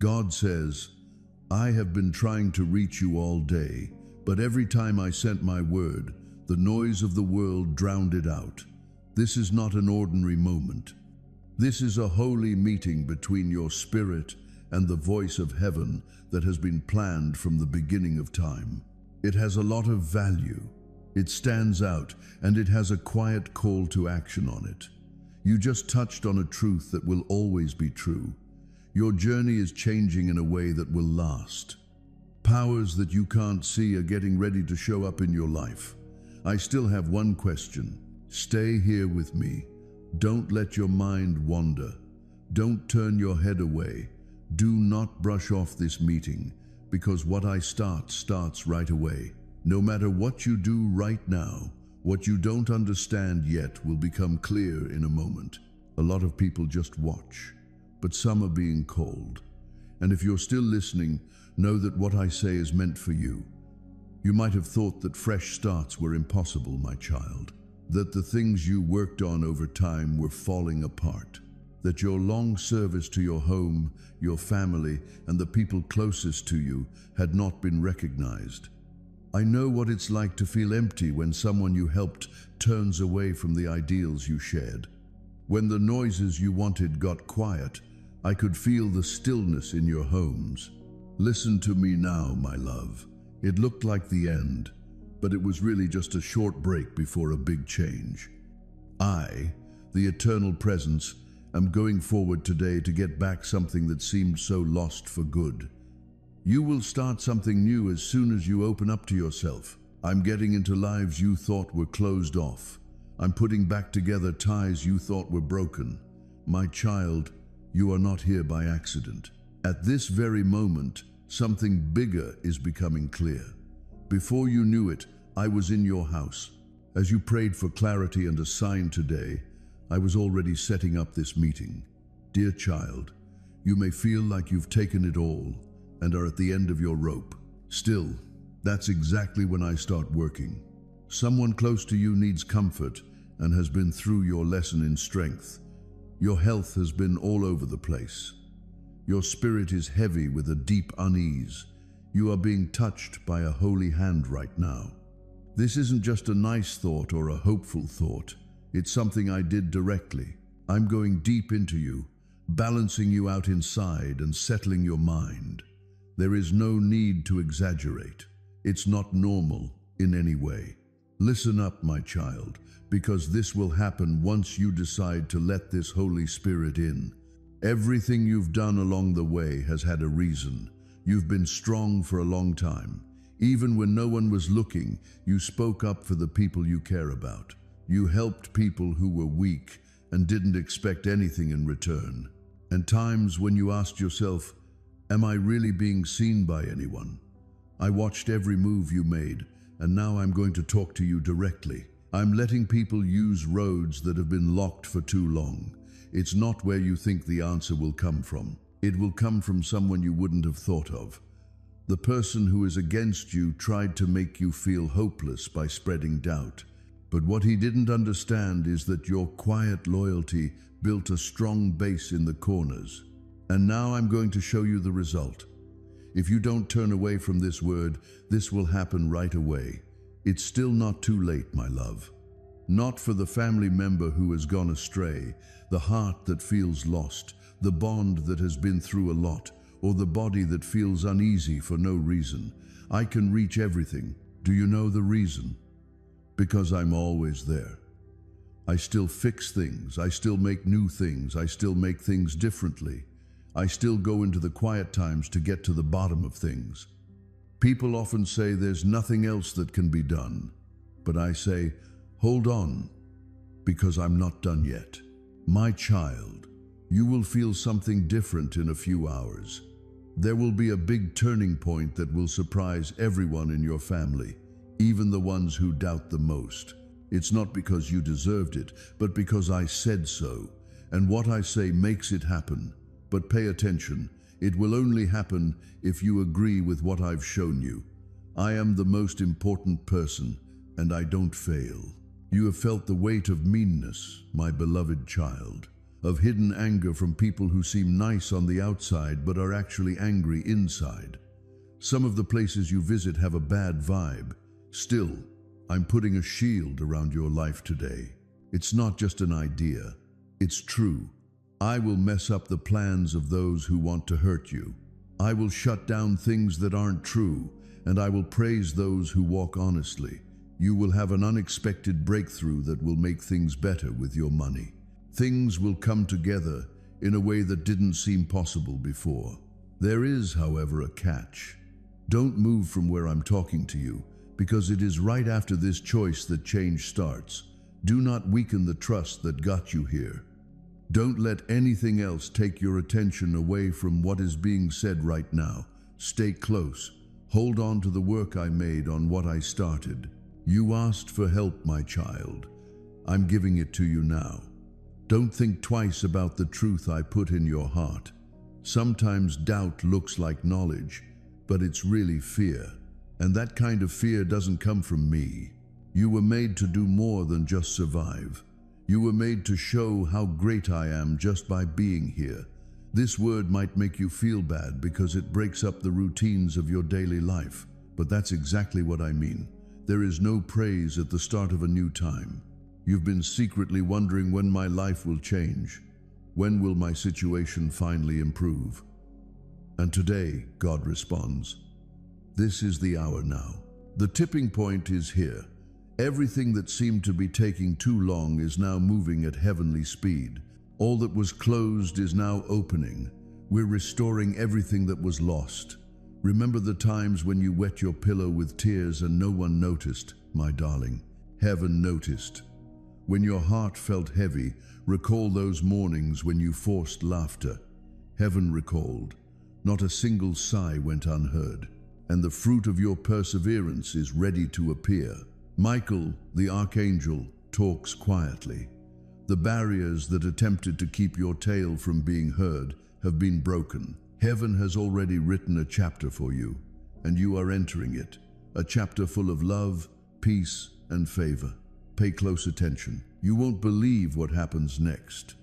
God says, I have been trying to reach you all day, but every time I sent my word, the noise of the world drowned it out. This is not an ordinary moment. This is a holy meeting between your spirit and the voice of heaven that has been planned from the beginning of time. It has a lot of value. It stands out, and it has a quiet call to action on it. You just touched on a truth that will always be true. Your journey is changing in a way that will last. Powers that you can't see are getting ready to show up in your life. I still have one question. Stay here with me. Don't let your mind wander. Don't turn your head away. Do not brush off this meeting, because what I starts right away. No matter what you do right now, what you don't understand yet will become clear in a moment. A lot of people just watch, but some are being called. And if you're still listening, know that what I say is meant for you. You might have thought that fresh starts were impossible, my child, that the things you worked on over time were falling apart, that your long service to your home, your family, and the people closest to you had not been recognized. I know what it's like to feel empty when someone you helped turns away from the ideals you shared. When the noises you wanted got quiet, I could feel the stillness in your homes. Listen to me now, my love. It looked like the end, but it was really just a short break before a big change. I, the eternal presence, am going forward today to get back something that seemed so lost for good. You will start something new as soon as you open up to yourself. I'm getting into lives you thought were closed off. I'm putting back together ties you thought were broken. My child, you are not here by accident. At this very moment, something bigger is becoming clear. Before you knew it, I was in your house. As you prayed for clarity and a sign today, I was already setting up this meeting. Dear child, you may feel like you've taken it all and are at the end of your rope. Still, that's exactly when I start working. Someone close to you needs comfort and has been through your lesson in strength. Your health has been all over the place. Your spirit is heavy with a deep unease. You are being touched by a holy hand right now. This isn't just a nice thought or a hopeful thought. It's something I did directly. I'm going deep into you, balancing you out inside and settling your mind. There is no need to exaggerate. It's not normal in any way. Listen up, my child, because this will happen once you decide to let this Holy Spirit in. Everything you've done along the way has had a reason. You've been strong for a long time. Even when no one was looking, you spoke up for the people you care about. You helped people who were weak and didn't expect anything in return. And times when you asked yourself, am I really being seen by anyone? I watched every move you made, and now I'm going to talk to you directly. I'm letting people use roads that have been locked for too long. It's not where you think the answer will come from. It will come from someone you wouldn't have thought of. The person who is against you tried to make you feel hopeless by spreading doubt. But what he didn't understand is that your quiet loyalty built a strong base in the corners. And now I'm going to show you the result. If you don't turn away from this word, this will happen right away. It's still not too late, my love. Not for the family member who has gone astray, the heart that feels lost, the bond that has been through a lot, or the body that feels uneasy for no reason. I can reach everything. Do you know the reason? Because I'm always there. I still fix things. I still make new things. I still make things differently. I still go into the quiet times to get to the bottom of things. People often say there's nothing else that can be done. But I say, hold on, because I'm not done yet. My child, you will feel something different in a few hours. There will be a big turning point that will surprise everyone in your family, even the ones who doubt the most. It's not because you deserved it, but because I said so, and what I say makes it happen. But pay attention, it will only happen if you agree with what I've shown you. I am the most important person, and I don't fail. You have felt the weight of meanness, my beloved child. of hidden anger from people who seem nice on the outside but are actually angry inside. Some of the places you visit have a bad vibe. Still, I'm putting a shield around your life today. It's not just an idea. It's true. I will mess up the plans of those who want to hurt you. I will shut down things that aren't true, and I will praise those who walk honestly. You will have an unexpected breakthrough that will make things better with your money. Things will come together in a way that didn't seem possible before. There is, however, a catch. Don't move from where I'm talking to you, because it is right after this choice that change starts. Do not weaken the trust that got you here. Don't let anything else take your attention away from what is being said right now. Stay close. Hold on to the work I made on what I started. You asked for help, my child. I'm giving it to you now. Don't think twice about the truth I put in your heart. Sometimes doubt looks like knowledge, but it's really fear. And that kind of fear doesn't come from me. You were made to do more than just survive. You were made to show how great I am just by being here. This word might make you feel bad because it breaks up the routines of your daily life, but that's exactly what I mean. There is no praise at the start of a new time. You've been secretly wondering when my life will change. When will my situation finally improve? And today, God responds. This is the hour now. The tipping point is here. Everything that seemed to be taking too long is now moving at heavenly speed. All that was closed is now opening. We're restoring everything that was lost. Remember the times when you wet your pillow with tears and no one noticed, my darling. Heaven noticed. When your heart felt heavy, recall those mornings when you forced laughter. Heaven recalled. Not a single sigh went unheard. And the fruit of your perseverance is ready to appear. Michael, the archangel, talks quietly. The barriers that attempted to keep your tale from being heard have been broken. Heaven has already written a chapter for you, and you are entering it. A chapter full of love, peace, and favor. Pay close attention. You won't believe what happens next.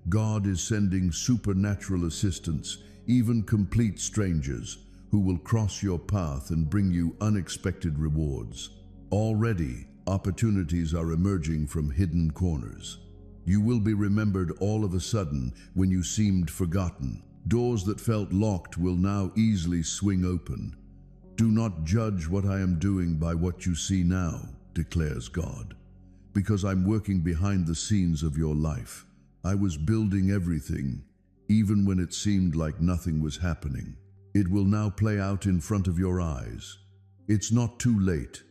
God is sending supernatural assistance, even complete strangers, who will cross your path and bring you unexpected rewards. Already, opportunities are emerging from hidden corners. You will be remembered all of a sudden when you seemed forgotten. Doors that felt locked will now easily swing open. Do not judge what I am doing by what you see now, declares God. Because I'm working behind the scenes of your life. I was building everything, even when it seemed like nothing was happening. It will now play out in front of your eyes. It's not too late.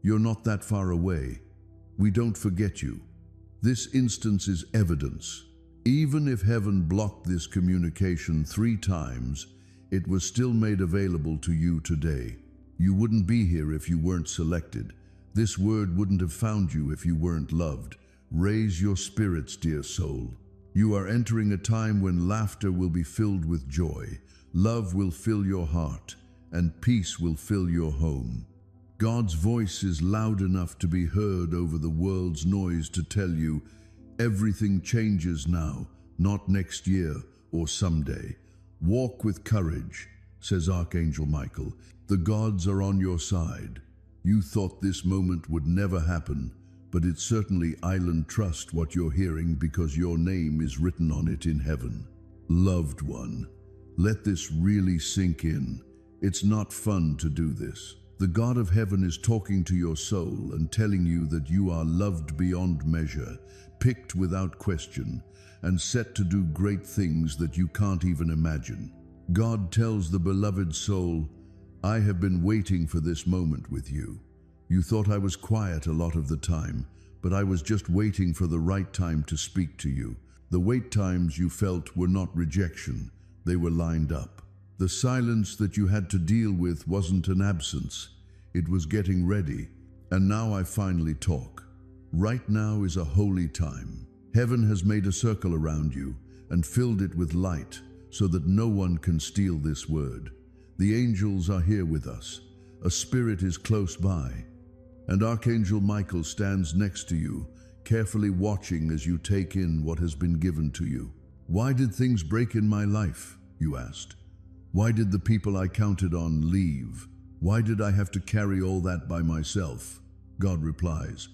You're not that far away. We don't forget you. This instance is evidence. Even if heaven blocked this communication 3 times, it was still made available to you today. You wouldn't be here if you weren't selected. This word wouldn't have found you if you weren't loved. Raise your spirits, dear soul. You are entering a time when laughter will be filled with joy. Love will fill your heart, and peace will fill your home. God's voice is loud enough to be heard over the world's noise to tell you, everything changes now, not next year or someday. Walk with courage, says Archangel Michael. The gods are on your side. You thought this moment would never happen, but it's certainly island trust what you're hearing because your name is written on it in heaven. Loved one. Let this really sink in. It's not fun to do this. The God of heaven is talking to your soul and telling you that you are loved beyond measure, picked without question, and set to do great things that you can't even imagine. God tells the beloved soul, I have been waiting for this moment with you. You thought I was quiet a lot of the time, but I was just waiting for the right time to speak to you. The wait times you felt were not rejection. They were lined up. The silence that you had to deal with wasn't an absence. It was getting ready. And now I finally talk. Right now is a holy time. Heaven has made a circle around you and filled it with light so that no one can steal this word. The angels are here with us. A spirit is close by. And Archangel Michael stands next to you, carefully watching as you take in what has been given to you. Why did things break in my life? You asked. Why did the people I counted on leave? Why did I have to carry all that by myself? God replies,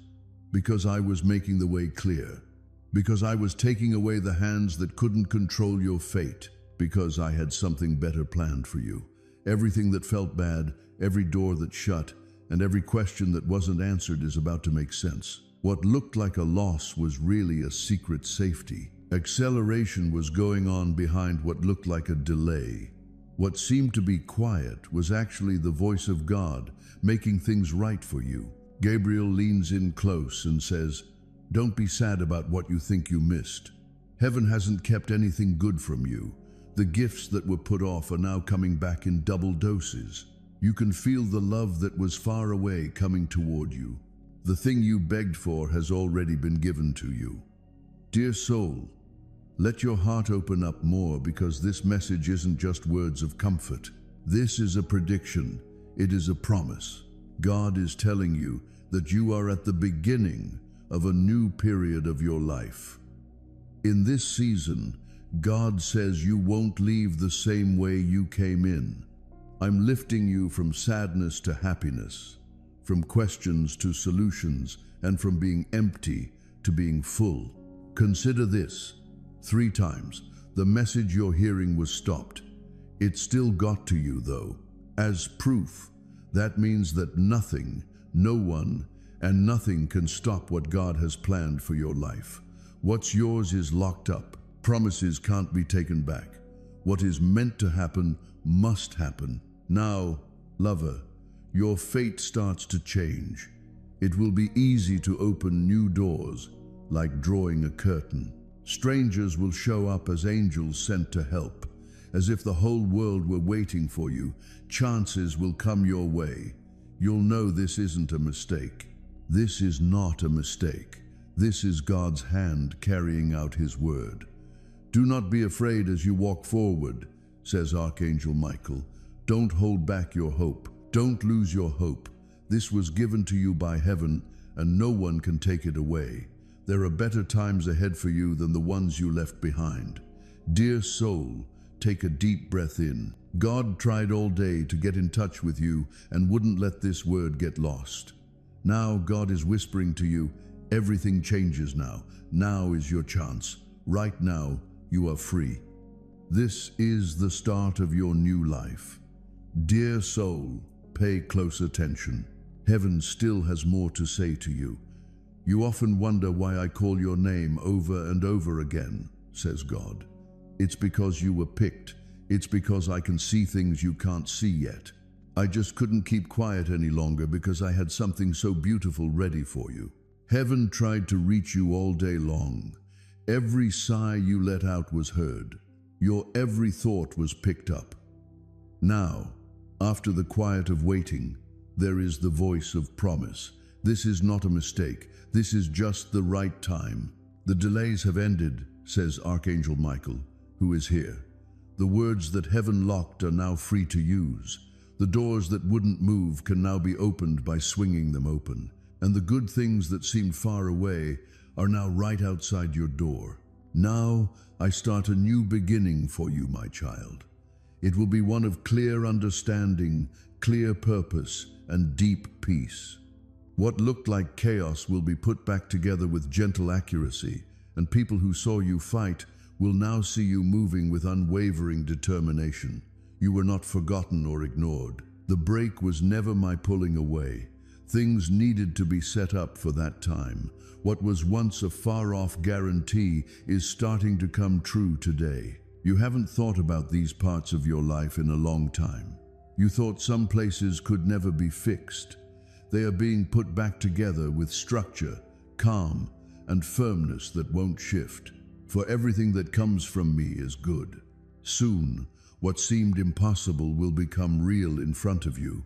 because I was making the way clear. Because I was taking away the hands that couldn't control your fate. Because I had something better planned for you. Everything that felt bad, every door that shut, and every question that wasn't answered is about to make sense. What looked like a loss was really a secret safety. Acceleration was going on behind what looked like a delay. What seemed to be quiet was actually the voice of God making things right for you. Gabriel leans in close and says, "Don't be sad about what you think you missed. Heaven hasn't kept anything good from you. The gifts that were put off are now coming back in double doses. You can feel the love that was far away coming toward you. The thing you begged for has already been given to you." Dear soul, let your heart open up more, because this message isn't just words of comfort. This is a prediction. It is a promise. God is telling you that you are at the beginning of a new period of your life. In this season, God says you won't leave the same way you came in. I'm lifting you from sadness to happiness, from questions to solutions, and from being empty to being full. Consider this. 3 times, the message you're hearing was stopped. It still got to you, though. As proof, that means that nothing, no one, and nothing can stop what God has planned for your life. What's yours is locked up. Promises can't be taken back. What is meant to happen must happen. Now, lover, your fate starts to change. It will be easy to open new doors, like drawing a curtain. Strangers will show up as angels sent to help, as if the whole world were waiting for you. Chances will come your way. You'll know this isn't a mistake. This is not a mistake. This is God's hand carrying out His word. Do not be afraid as you walk forward, says Archangel Michael. Don't hold back your hope. Don't lose your hope. This was given to you by heaven, and no one can take it away. There are better times ahead for you than the ones you left behind. Dear soul, take a deep breath in. God tried all day to get in touch with you and wouldn't let this word get lost. Now God is whispering to you, everything changes now. Now is your chance. Right now, you are free. This is the start of your new life. Dear soul, pay close attention. Heaven still has more to say to you. You often wonder why I call your name over and over again, says God. It's because you were picked. It's because I can see things you can't see yet. I just couldn't keep quiet any longer because I had something so beautiful ready for you. Heaven tried to reach you all day long. Every sigh you let out was heard. Your every thought was picked up. Now, after the quiet of waiting, there is the voice of promise. This is not a mistake. This is just the right time. The delays have ended, says Archangel Michael, who is here. The words that heaven locked are now free to use. The doors that wouldn't move can now be opened by swinging them open. And the good things that seemed far away are now right outside your door. Now I start a new beginning for you, my child. It will be one of clear understanding, clear purpose, and deep peace. What looked like chaos will be put back together with gentle accuracy, and people who saw you fight will now see you moving with unwavering determination. You were not forgotten or ignored. The break was never my pulling away. Things needed to be set up for that time. What was once a far-off guarantee is starting to come true today. You haven't thought about these parts of your life in a long time. You thought some places could never be fixed. They are being put back together with structure, calm, and firmness that won't shift. For everything that comes from me is good. Soon, what seemed impossible will become real in front of you.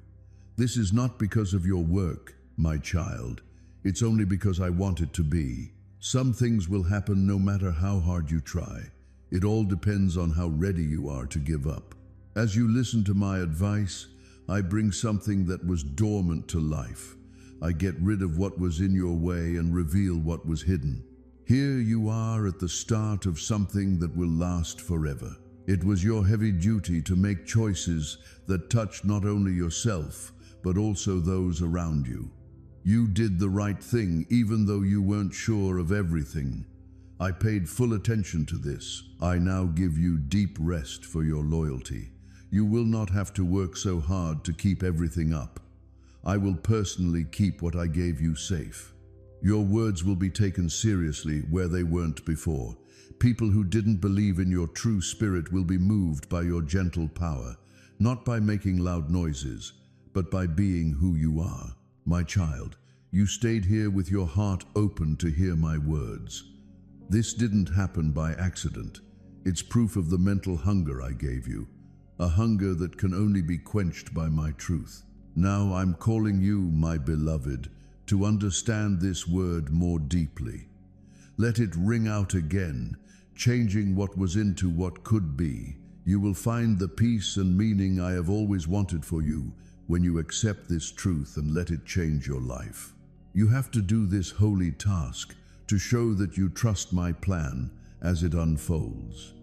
This is not because of your work, my child. It's only because I want it to be. Some things will happen no matter how hard you try. It all depends on how ready you are to give up. As you listen to my advice, I bring something that was dormant to life. I get rid of what was in your way and reveal what was hidden. Here you are at the start of something that will last forever. It was your heavy duty to make choices that touch not only yourself, but also those around you. You did the right thing even though you weren't sure of everything. I paid full attention to this. I now give you deep rest for your loyalty. You will not have to work so hard to keep everything up. I will personally keep what I gave you safe. Your words will be taken seriously where they weren't before. People who didn't believe in your true spirit will be moved by your gentle power, not by making loud noises, but by being who you are. My child, you stayed here with your heart open to hear my words. This didn't happen by accident. It's proof of the mental hunger I gave you, a hunger that can only be quenched by my truth. Now I'm calling you, my beloved, to understand this word more deeply. Let it ring out again, changing what was into what could be. You will find the peace and meaning I have always wanted for you when you accept this truth and let it change your life. You have to do this holy task to show that you trust my plan as it unfolds.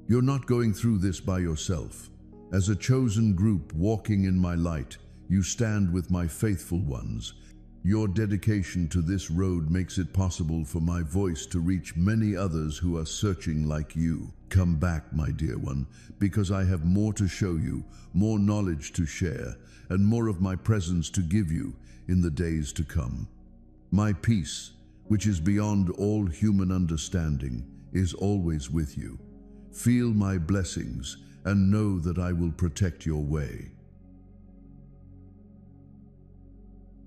You're not going through this by yourself. As a chosen group walking in my light, you stand with my faithful ones. Your dedication to this road makes it possible for my voice to reach many others who are searching like you. Come back, my dear one, because I have more to show you, more knowledge to share, and more of my presence to give you in the days to come. My peace, which is beyond all human understanding, is always with you. Feel my blessings and know that I will protect your way.